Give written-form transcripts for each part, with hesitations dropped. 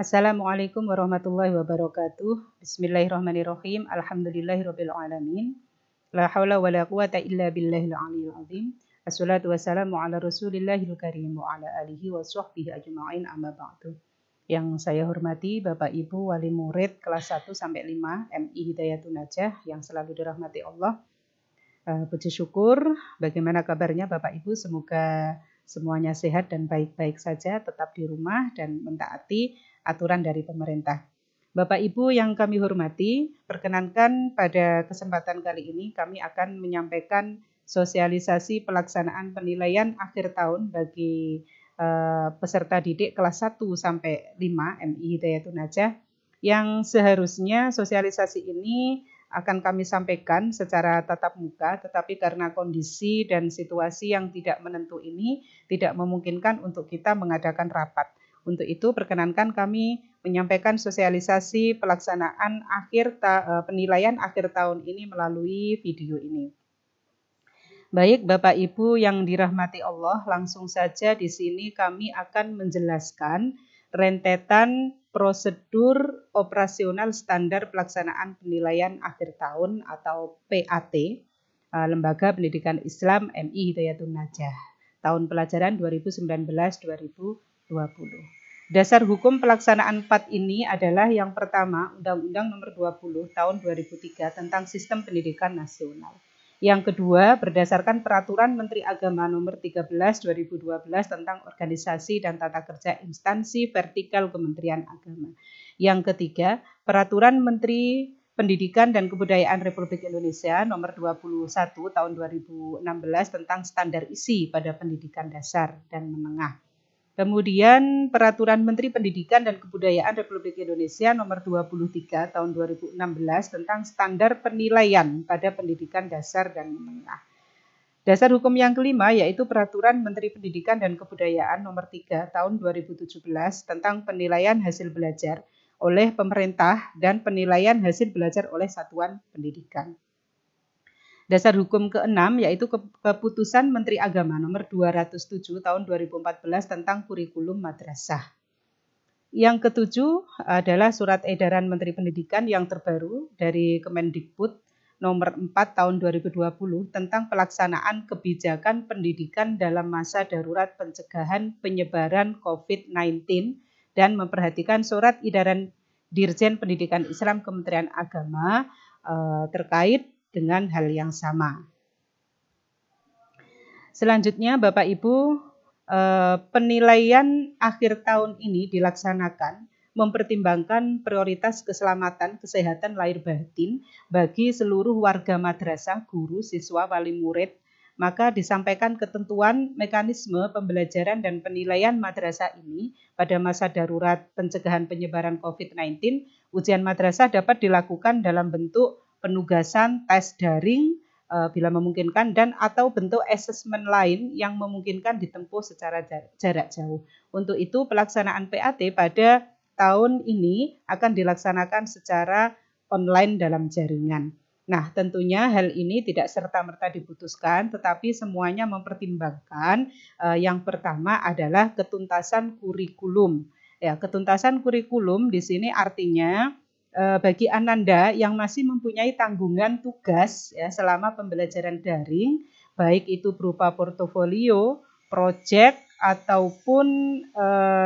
Assalamualaikum warahmatullahi wabarakatuh. Bismillahirrahmanirrahim. Alhamdulillahirabbil alamin. La haula wala quwata illa billahil aliyil azim. Assalatu wassalamu ala Rasulillahil karim wa ala alihi wa sahbihi ajma'in amma ba'du. Yang saya hormati Bapak Ibu wali murid kelas 1 sampai 5 MI Hidayatun Najah yang selalu dirahmati Allah. Puji syukur, bagaimana kabarnya Bapak Ibu? Semoga semuanya sehat dan baik-baik saja, tetap di rumah dan mentaati aturan dari pemerintah. Bapak Ibu yang kami hormati, perkenankan pada kesempatan kali ini kami akan menyampaikan sosialisasi pelaksanaan penilaian akhir tahun bagi peserta didik kelas 1 sampai 5 MI Hidayatun Najah yang seharusnya sosialisasi ini akan kami sampaikan secara tatap muka, tetapi karena kondisi dan situasi yang tidak menentu ini tidak memungkinkan untuk kita mengadakan rapat. Untuk itu perkenankan kami menyampaikan sosialisasi pelaksanaan penilaian akhir tahun ini melalui video ini. Baik Bapak Ibu yang dirahmati Allah, langsung saja di sini kami akan menjelaskan rentetan prosedur operasional standar pelaksanaan penilaian akhir tahun atau PAT Lembaga Pendidikan Islam MI Hidayatun Najah tahun pelajaran 2019-2020. Dasar hukum pelaksanaan PAT ini adalah yang pertama Undang-Undang Nomor 20 Tahun 2003 tentang Sistem Pendidikan Nasional. Yang kedua, berdasarkan Peraturan Menteri Agama Nomor 13 2012 tentang organisasi dan tata kerja instansi vertikal Kementerian Agama. Yang ketiga, Peraturan Menteri Pendidikan dan Kebudayaan Republik Indonesia Nomor 21 Tahun 2016 tentang standar isi pada pendidikan dasar dan menengah. Kemudian Peraturan Menteri Pendidikan dan Kebudayaan Republik Indonesia Nomor 23 Tahun 2016 tentang standar penilaian pada pendidikan dasar dan menengah. Dasar hukum yang kelima yaitu Peraturan Menteri Pendidikan dan Kebudayaan Nomor 3 Tahun 2017 tentang penilaian hasil belajar oleh pemerintah dan penilaian hasil belajar oleh satuan pendidikan. Dasar hukum ke-6 yaitu Keputusan Menteri Agama Nomor 207 Tahun 2014 tentang kurikulum madrasah. Yang ketujuh adalah Surat Edaran Menteri Pendidikan yang terbaru dari Kemendikbud Nomor 4 Tahun 2020 tentang pelaksanaan kebijakan pendidikan dalam masa darurat pencegahan penyebaran COVID-19 dan memperhatikan Surat Edaran Dirjen Pendidikan Islam Kementerian Agama terkait dengan hal yang sama. Selanjutnya Bapak Ibu, penilaian akhir tahun ini dilaksanakan mempertimbangkan prioritas keselamatan kesehatan lahir batin bagi seluruh warga madrasah, guru, siswa, wali murid. Maka disampaikan ketentuan mekanisme pembelajaran dan penilaian madrasah ini pada masa darurat pencegahan penyebaran COVID-19. Ujian madrasah dapat dilakukan dalam bentuk penugasan, tes daring bila memungkinkan dan atau bentuk asesmen lain yang memungkinkan ditempuh secara jarak jauh. Untuk itu pelaksanaan PAT pada tahun ini akan dilaksanakan secara online dalam jaringan. Nah, tentunya hal ini tidak serta-merta diputuskan, tetapi semuanya mempertimbangkan yang pertama adalah ketuntasan kurikulum. Ya, ketuntasan kurikulum di sini artinya bagi Ananda yang masih mempunyai tanggungan tugas ya, selama pembelajaran daring, baik itu berupa portofolio, proyek, ataupun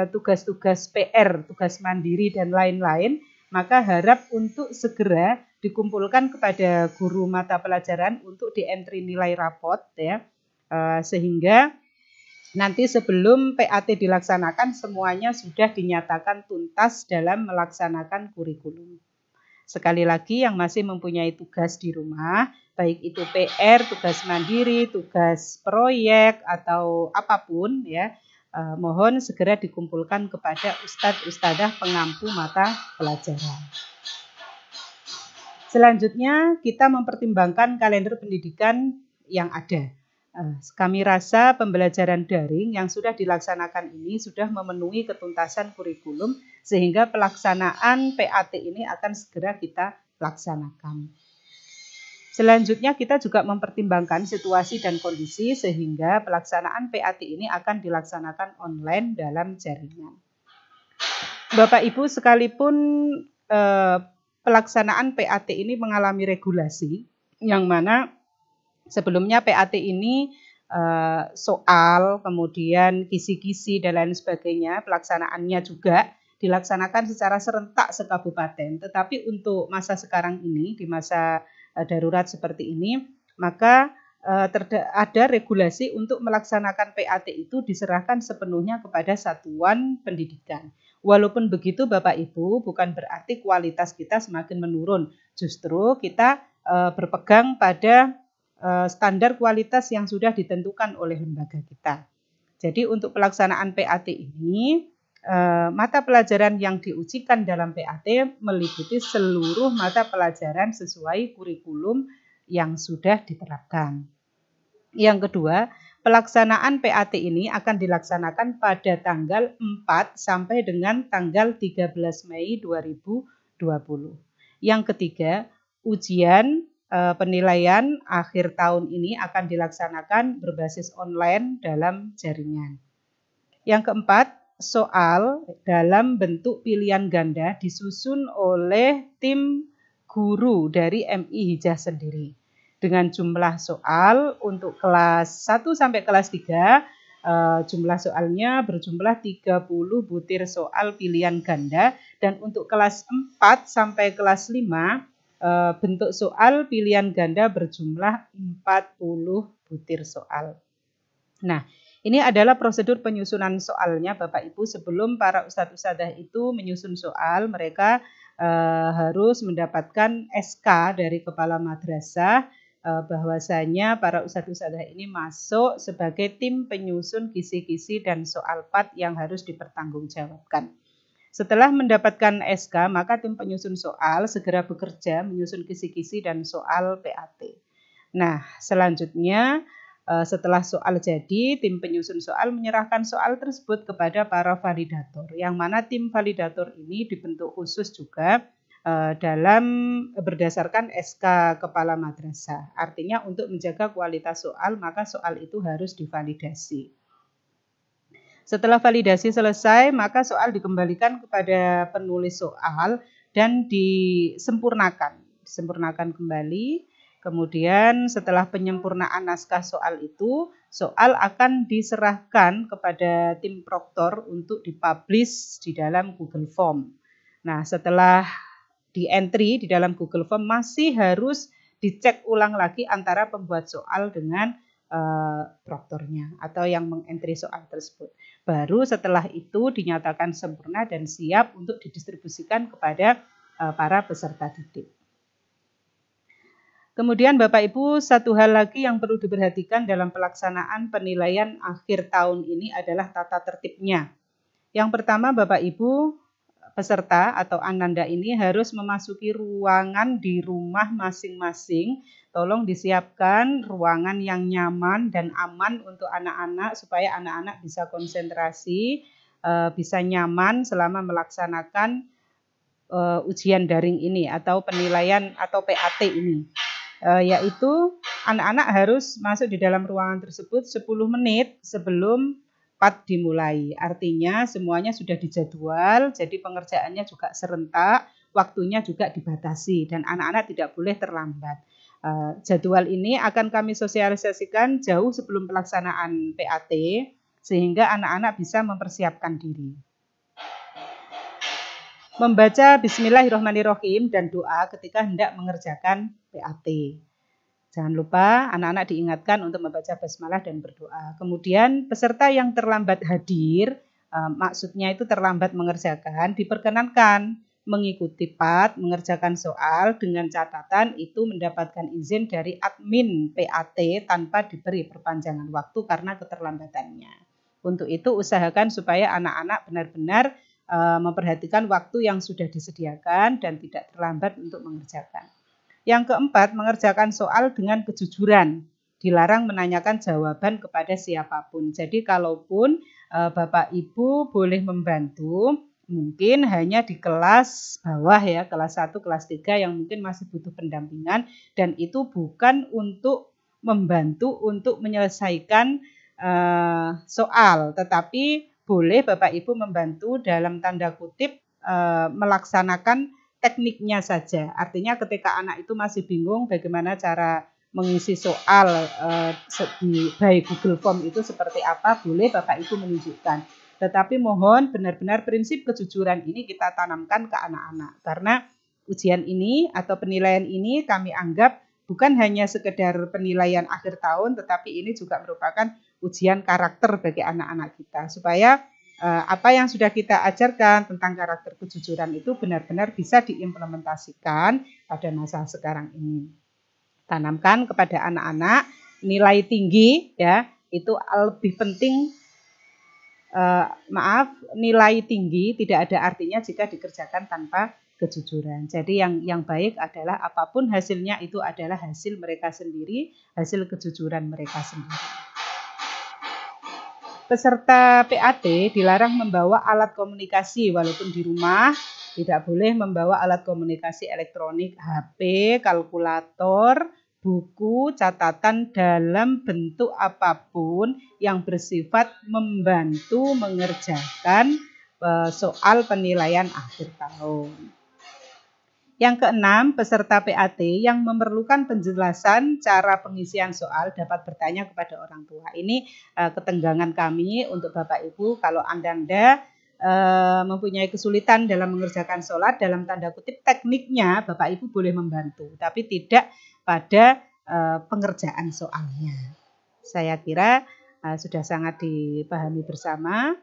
tugas-tugas PR, tugas mandiri, dan lain-lain, maka harap untuk segera dikumpulkan kepada guru mata pelajaran untuk di-entry nilai rapot, ya, sehingga nanti sebelum PAT dilaksanakan semuanya sudah dinyatakan tuntas dalam melaksanakan kurikulum. Sekali lagi yang masih mempunyai tugas di rumah, baik itu PR, tugas mandiri, tugas proyek atau apapun ya, mohon segera dikumpulkan kepada ustadz-ustadzah pengampu mata pelajaran. Selanjutnya kita mempertimbangkan kalender pendidikan yang ada. Kami rasa pembelajaran daring yang sudah dilaksanakan ini sudah memenuhi ketuntasan kurikulum sehingga pelaksanaan PAT ini akan segera kita laksanakan. Selanjutnya kita juga mempertimbangkan situasi dan kondisi sehingga pelaksanaan PAT ini akan dilaksanakan online dalam jaringan. Bapak Ibu sekalipun pelaksanaan PAT ini mengalami regulasi, yang mana sebelumnya PAT ini soal, kemudian kisi-kisi dan lain sebagainya, pelaksanaannya juga dilaksanakan secara serentak sekabupaten. Tetapi untuk masa sekarang ini, di masa darurat seperti ini, maka ada regulasi untuk melaksanakan PAT itu diserahkan sepenuhnya kepada satuan pendidikan. Walaupun begitu Bapak Ibu, bukan berarti kualitas kita semakin menurun. Justru kita berpegang pada standar kualitas yang sudah ditentukan oleh lembaga kita. Jadi untuk pelaksanaan PAT ini, mata pelajaran yang diujikan dalam PAT meliputi seluruh mata pelajaran sesuai kurikulum yang sudah diterapkan. Yang kedua, pelaksanaan PAT ini akan dilaksanakan pada tanggal 4 sampai dengan tanggal 13 Mei 2020. Yang ketiga, ujian penilaian akhir tahun ini akan dilaksanakan berbasis online dalam jaringan. Yang keempat, soal dalam bentuk pilihan ganda disusun oleh tim guru dari MI Hijah sendiri. Dengan jumlah soal untuk kelas 1 sampai kelas 3, jumlah soalnya berjumlah 30 butir soal pilihan ganda, dan untuk kelas 4 sampai kelas 5, bentuk soal pilihan ganda berjumlah 40 butir soal. Nah, ini adalah prosedur penyusunan soalnya Bapak Ibu. Sebelum para ustadz-ustadzah itu menyusun soal, mereka harus mendapatkan SK dari kepala madrasah bahwasanya para ustadz-ustadzah ini masuk sebagai tim penyusun kisi-kisi dan soal PAT yang harus dipertanggungjawabkan. Setelah mendapatkan SK, maka tim penyusun soal segera bekerja menyusun kisi-kisi dan soal PAT. Nah, selanjutnya setelah soal jadi, tim penyusun soal menyerahkan soal tersebut kepada para validator, yang mana tim validator ini dibentuk khusus juga dalam berdasarkan SK kepala madrasah. Artinya untuk menjaga kualitas soal, maka soal itu harus divalidasi. Setelah validasi selesai, maka soal dikembalikan kepada penulis soal dan disempurnakan kembali. Kemudian setelah penyempurnaan naskah soal itu, soal akan diserahkan kepada tim proktor untuk dipublish di dalam Google Form. Nah, setelah di-entry di dalam Google Form masih harus dicek ulang lagi antara pembuat soal dengan proktornya atau yang mengentry soal tersebut. Baru setelah itu dinyatakan sempurna dan siap untuk didistribusikan kepada para peserta didik. Kemudian Bapak Ibu, satu hal lagi yang perlu diperhatikan dalam pelaksanaan penilaian akhir tahun ini adalah tata tertibnya. Yang pertama Bapak Ibu, peserta atau ananda ini harus memasuki ruangan di rumah masing-masing. Tolong disiapkan ruangan yang nyaman dan aman untuk anak-anak supaya anak-anak bisa konsentrasi, bisa nyaman selama melaksanakan ujian daring ini atau penilaian atau PAT ini. Yaitu anak-anak harus masuk di dalam ruangan tersebut 10 menit sebelum PAT dimulai. Artinya semuanya sudah dijadwal, jadi pengerjaannya juga serentak, waktunya juga dibatasi dan anak-anak tidak boleh terlambat. Jadwal ini akan kami sosialisasikan jauh sebelum pelaksanaan PAT sehingga anak-anak bisa mempersiapkan diri. Membaca Bismillahirrahmanirrahim dan doa ketika hendak mengerjakan PAT. Jangan lupa anak-anak diingatkan untuk membaca basmalah dan berdoa. Kemudian peserta yang terlambat hadir, maksudnya itu terlambat mengerjakan, diperkenankan mengikuti PAT, mengerjakan soal dengan catatan itu mendapatkan izin dari admin PAT tanpa diberi perpanjangan waktu karena keterlambatannya. Untuk itu usahakan supaya anak-anak benar-benar memperhatikan waktu yang sudah disediakan dan tidak terlambat untuk mengerjakan. Yang keempat, mengerjakan soal dengan kejujuran. Dilarang menanyakan jawaban kepada siapapun. Jadi kalaupun Bapak Ibu boleh membantu, mungkin hanya di kelas bawah ya, kelas 1, kelas 3 yang mungkin masih butuh pendampingan, dan itu bukan untuk membantu untuk menyelesaikan soal, tetapi boleh Bapak Ibu membantu dalam tanda kutip melaksanakan tekniknya saja. Artinya ketika anak itu masih bingung bagaimana cara mengisi soal di by Google Form itu seperti apa, boleh Bapak Ibu menunjukkan. Tetapi mohon benar-benar prinsip kejujuran ini kita tanamkan ke anak-anak. Karena ujian ini atau penilaian ini kami anggap bukan hanya sekedar penilaian akhir tahun, tetapi ini juga merupakan ujian karakter bagi anak-anak kita. Supaya apa yang sudah kita ajarkan tentang karakter kejujuran itu benar-benar bisa diimplementasikan pada masa sekarang ini. Tanamkan kepada anak-anak nilai tinggi, ya, itu lebih penting. Nilai tinggi tidak ada artinya jika dikerjakan tanpa kejujuran. Jadi yang baik adalah apapun hasilnya itu adalah hasil mereka sendiri, hasil kejujuran mereka sendiri. Peserta PAT dilarang membawa alat komunikasi walaupun di rumah. Tidak boleh membawa alat komunikasi elektronik, HP, kalkulator, buku, catatan dalam bentuk apapun yang bersifat membantu mengerjakan soal penilaian akhir tahun. Yang keenam, peserta PAT yang memerlukan penjelasan cara pengisian soal dapat bertanya kepada orang tua. Ini ketenggangan kami untuk Bapak Ibu, kalau Anda mempunyai kesulitan dalam mengerjakan sholat, dalam tanda kutip tekniknya Bapak Ibu boleh membantu, tapi tidak pada pengerjaan soalnya. Saya kira sudah sangat dipahami bersama.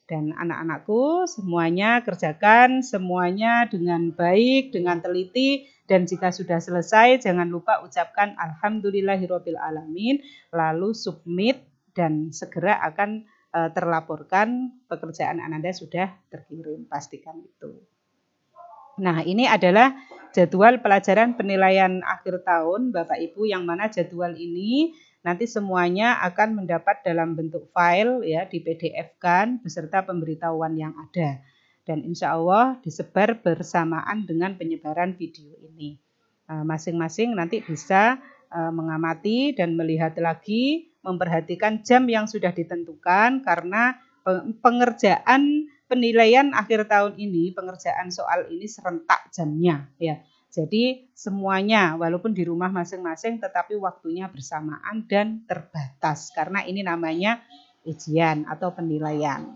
Dan anak-anakku semuanya kerjakan semuanya dengan baik, dengan teliti, dan jika sudah selesai jangan lupa ucapkan alhamdulillahirabbil alamin, lalu submit dan segera akan terlaporkan pekerjaan Anda sudah terkirim, pastikan itu. Nah, ini adalah jadwal pelajaran penilaian akhir tahun Bapak Ibu, yang mana jadwal ini nanti semuanya akan mendapat dalam bentuk file, ya, di PDF-kan beserta pemberitahuan yang ada. Dan insya Allah disebar bersamaan dengan penyebaran video ini. Masing-masing nanti bisa mengamati dan melihat lagi, memperhatikan jam yang sudah ditentukan, karena pengerjaan penilaian akhir tahun ini, pengerjaan soal ini serentak jamnya, ya. Jadi semuanya walaupun di rumah masing-masing tetapi waktunya bersamaan dan terbatas karena ini namanya ujian atau penilaian.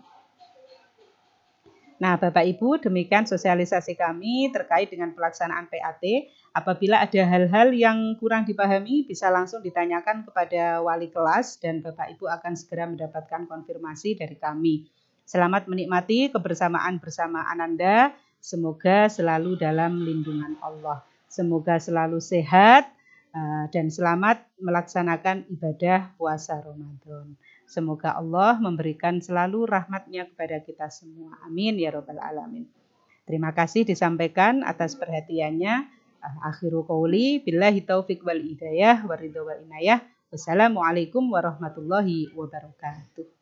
Nah, Bapak Ibu, demikian sosialisasi kami terkait dengan pelaksanaan PAT. Apabila ada hal-hal yang kurang dipahami bisa langsung ditanyakan kepada wali kelas dan Bapak Ibu akan segera mendapatkan konfirmasi dari kami. Selamat menikmati kebersamaan bersama Ananda. Semoga selalu dalam lindungan Allah. Semoga selalu sehat dan selamat melaksanakan ibadah puasa Ramadan. Semoga Allah memberikan selalu rahmat-Nya kepada kita semua. Amin ya rabbal alamin. Terima kasih disampaikan atas perhatiannya. Akhiru qauli billahi taufiq wal hidayah waridho wal inayah. Wassalamualaikum warahmatullahi wabarakatuh.